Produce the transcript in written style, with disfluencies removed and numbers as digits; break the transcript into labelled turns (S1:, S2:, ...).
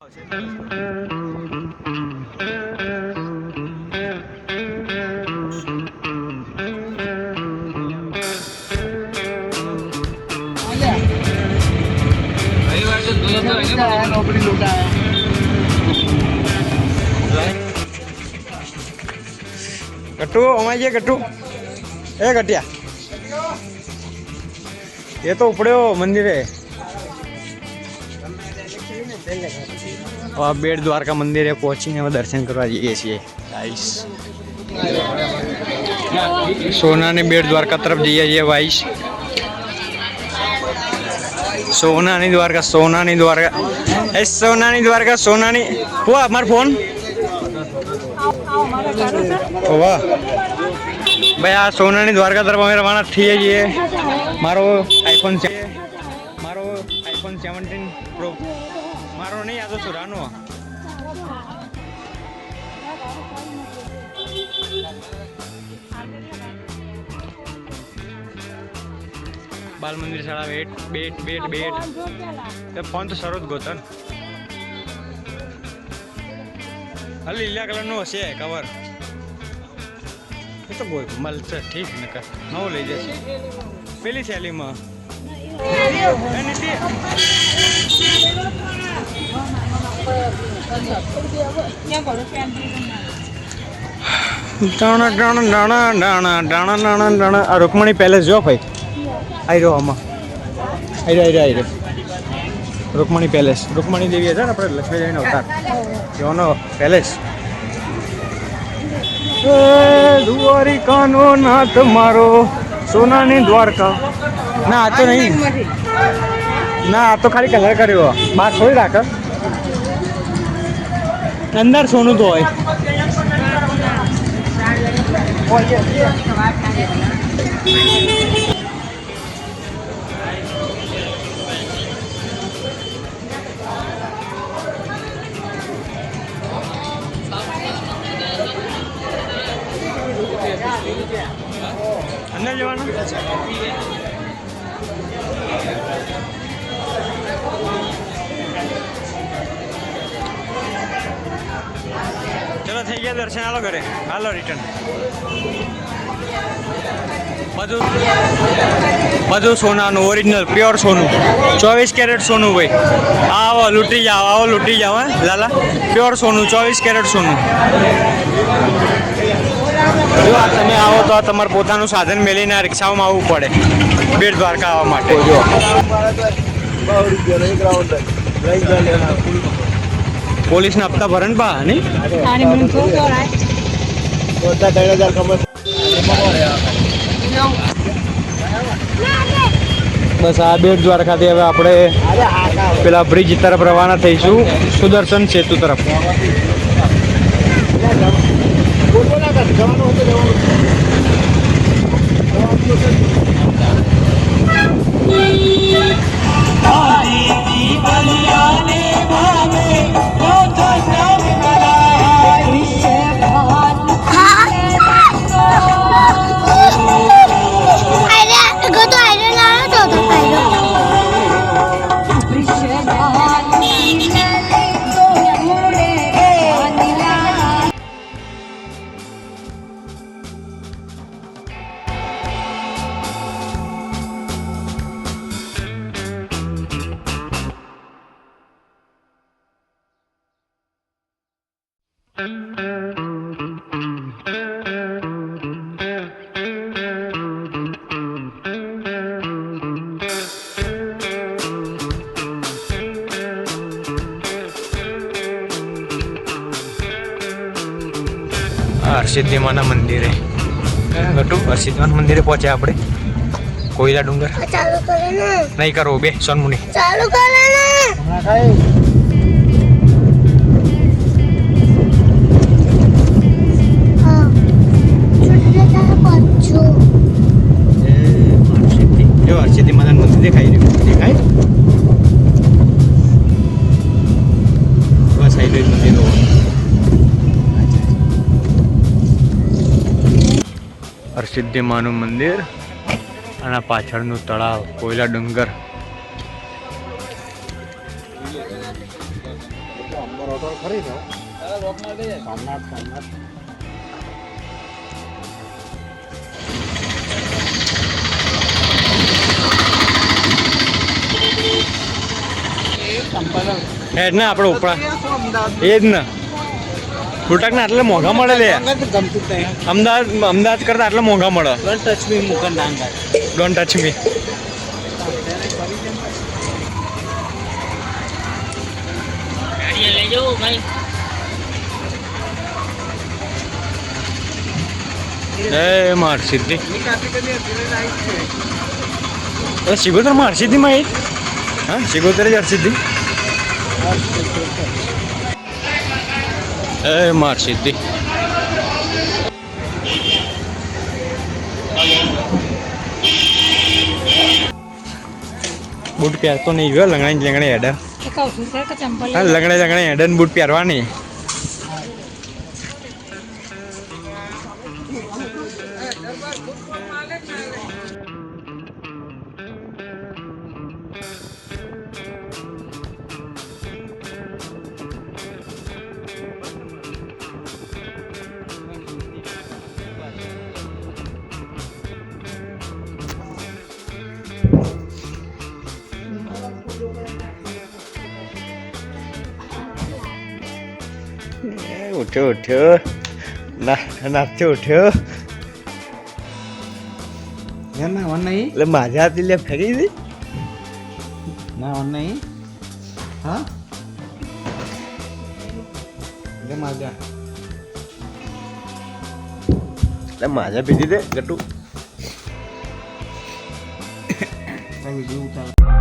S1: गट्टू अमाइए गट्टू ए गटिया ये तो उपड़े मंदिर है और बेट द्वारका मंदिर है पहुंचीने दर्शन करवा जाइए छे गाइस सोना ने बेट द्वारका तरफ जाइए छे गाइस सोना नी द्वारका सोना नी हुआ हमारा फोन वाह भाई आ सोना नी द्वारका तरफ अमे रवाना थी है मारो आईफोन 17 प्रो मारो नहीं आ तो सुरानो बाल मंदिर सारा बेट फोन तो सरोज गोतन लीला कलर नो हसे कवर ये तो बोल मल से ठीक न कर नव लई जैसे पेली थैली में रुक्मणी पैलेस जो भाई आई रो आमा आई रो रुक्मणी पैलेस रुक्मणी देवी है अपने लक्ष्मी देवी अवतार योनो पैलेस द्वारिकानो नाथ मारो सोना नी द्वारका ना आ तो नहीं ना आ तो खाली कलर करो बात थोड़ी राख अंदर सोनू तो है अंदर जवाना चलो थी गया दर्शन हालो करे हालो रिटर्न બધું સોનાનું ઓરિજિનલ પ્યોર સોનું 24 કેરેટ સોનું ભાઈ આવો લૂંટી જાઓ હે લાલા પ્યોર સોનું 24 કેરેટ સોનું જો આ તમે આવો તો તમારે પોતાનું સાધન મેલીને રિક્ષામાં આવવું પડે બેટ દ્વારકા આવવા માટે જો પોલીસના હપ્તા ભરે ને બા નહીં બસ આ બેટ દ્વારકાથી હવે આપણે પેલા બ્રિજ તરફ રવાના થઈશું સુદર્શન સેતુ તરફ हरसिद्धि माना मंदिर है गटू हरसिद्धि माना मंदिर पहुंचे आपड़े कोयला डूंगर चालू करे ना नहीं करो बे सोनमुनी चालू करे ना हां छुट्टे का पछो ए हरसिद्धि माना मंदिर दिखाई बस आई लो मंदिर हरसिद्धि मानु मंदिर અને પાછળનું તળાવ કોયલા ડુંગર
S2: ફરી જાઓ સોમનાથ સોમનાથ
S1: હેડ ને આપણે ઉપરા એ જ ને ફૂટક ને આટલા મોંઘા મળે લે અમદાવાદ કરતા આટલા મોંઘા મળે ડોન્ટ ટચ મી જય માર સિદ્ધિ સિગોતર માર સિદ્ધિ માં હા સિગોતર જ સિદ્ધિ એ માર સિદ્ધિ બૂટ પહેરતો નહીં જોયો લંગણે હેડર હા લંગણે હેડર બૂટ પહેરવાની ઉઠ્યો નાચો ઉઠ્યો
S2: ના વન નહીં
S1: એટલે માજા હાથી લે ફેંકી દે
S2: ના વન નહીં હા એટલે માજા
S1: એટલે માજા પીધી દે ગટુ
S2: વિડીયો ઉતાર